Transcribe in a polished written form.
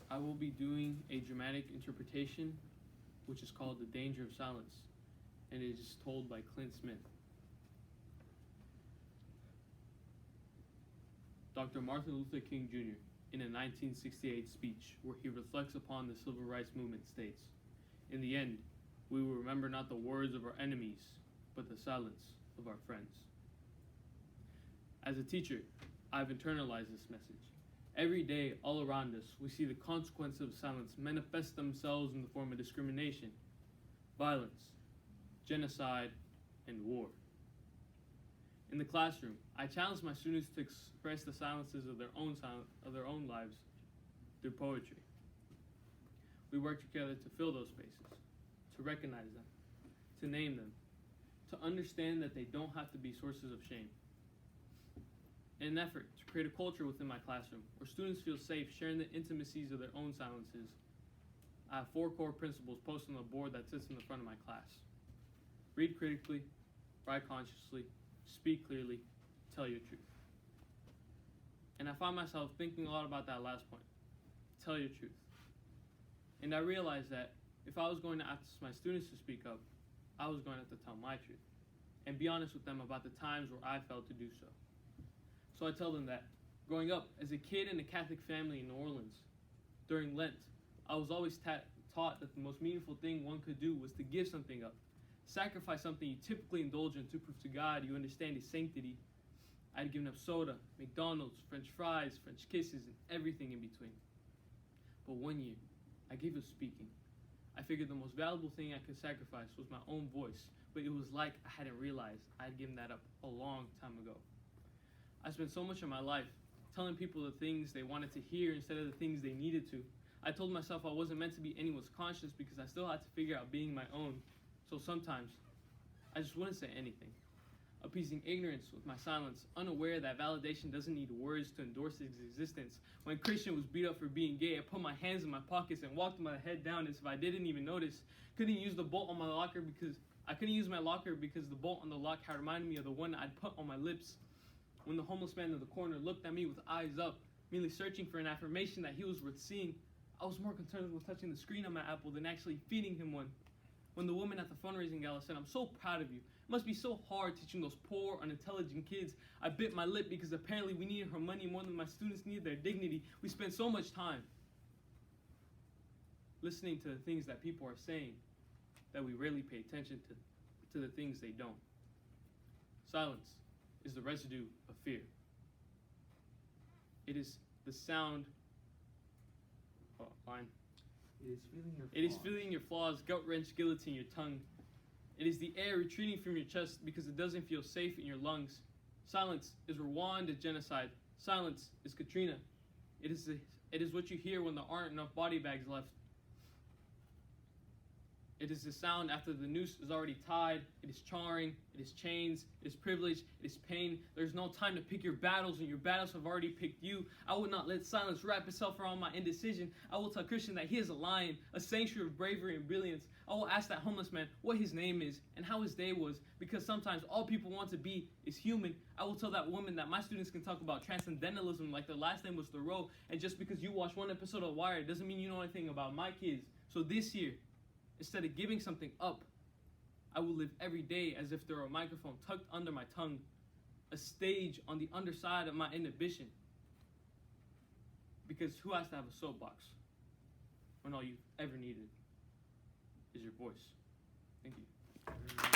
I will be doing a dramatic interpretation, which is called The Danger of Silence, and it is told by Clint Smith. Dr. Martin Luther King Jr., in a 1968 speech where he reflects upon the civil rights movement, states, "In the end, we will remember not the words of our enemies, but the silence of our friends." As a teacher, I've internalized this message. Every day, all around us, we see the consequences of silence manifest themselves in the form of discrimination, violence, genocide, and war. In the classroom, I challenge my students to express the silences of their own lives through poetry. We work together to fill those spaces, to recognize them, to name them, to understand that they don't have to be sources of shame. In an effort to create a culture within my classroom where students feel safe sharing the intimacies of their own silences, I have 4 core principles posted on the board that sits in the front of my class. Read critically, write consciously, speak clearly, tell your truth. And I find myself thinking a lot about that last point, tell your truth. And I realized that if I was going to ask my students to speak up, I was going to have to tell my truth and be honest with them about the times where I failed to do so. So I tell them that growing up as a kid in a Catholic family in New Orleans, during Lent, I was always taught that the most meaningful thing one could do was to give something up, sacrifice something you typically indulge in to prove to God you understand His sanctity. I had given up soda, McDonald's, French fries, French kisses, and everything in between. But one year, I gave up speaking. I figured the most valuable thing I could sacrifice was my own voice, but it was like I hadn't realized I had given that up a long time ago. I spent so much of my life telling people the things they wanted to hear instead of the things they needed to. I told myself I wasn't meant to be anyone's conscience because I still had to figure out being my own. So sometimes, I just wouldn't say anything, appeasing ignorance with my silence, unaware that validation doesn't need words to endorse its existence. When Christian was beat up for being gay, I put my hands in my pockets and walked with my head down as if I didn't even notice. I couldn't use my locker because the bolt on the lock had reminded me of the one I'd put on my lips. When the homeless man in the corner looked at me with eyes up, merely searching for an affirmation that he was worth seeing, I was more concerned with touching the screen on my Apple than actually feeding him one. When the woman at the fundraising gala said, "I'm so proud of you. It must be so hard teaching those poor, unintelligent kids," I bit my lip because apparently we needed her money more than my students needed their dignity. We spend so much time listening to the things that people are saying that we rarely pay attention to the things they don't. Silence is the residue of fear. It is the sound. It is feeling your flaws, gut-wrench, guillotine your tongue. It is the air retreating from your chest because it doesn't feel safe in your lungs. Silence is Rwanda genocide. Silence is Katrina. It is what you hear when there aren't enough body bags left. It is the sound after the noose is already tied. It is charring. It is chains. It is privilege. It is pain. There's no time to pick your battles, and your battles have already picked you. I will not let silence wrap itself around my indecision. I will tell Christian that he is a lion, a sanctuary of bravery and brilliance. I will ask that homeless man what his name is and how his day was, because sometimes all people want to be is human. I will tell that woman that my students can talk about transcendentalism like their last name was Thoreau, and just because you watch one episode of Wire doesn't mean you know anything about my kids. So this year, instead of giving something up, I will live every day as if there were a microphone tucked under my tongue, a stage on the underside of my inhibition. Because who has to have a soapbox when all you've ever needed is your voice? Thank you.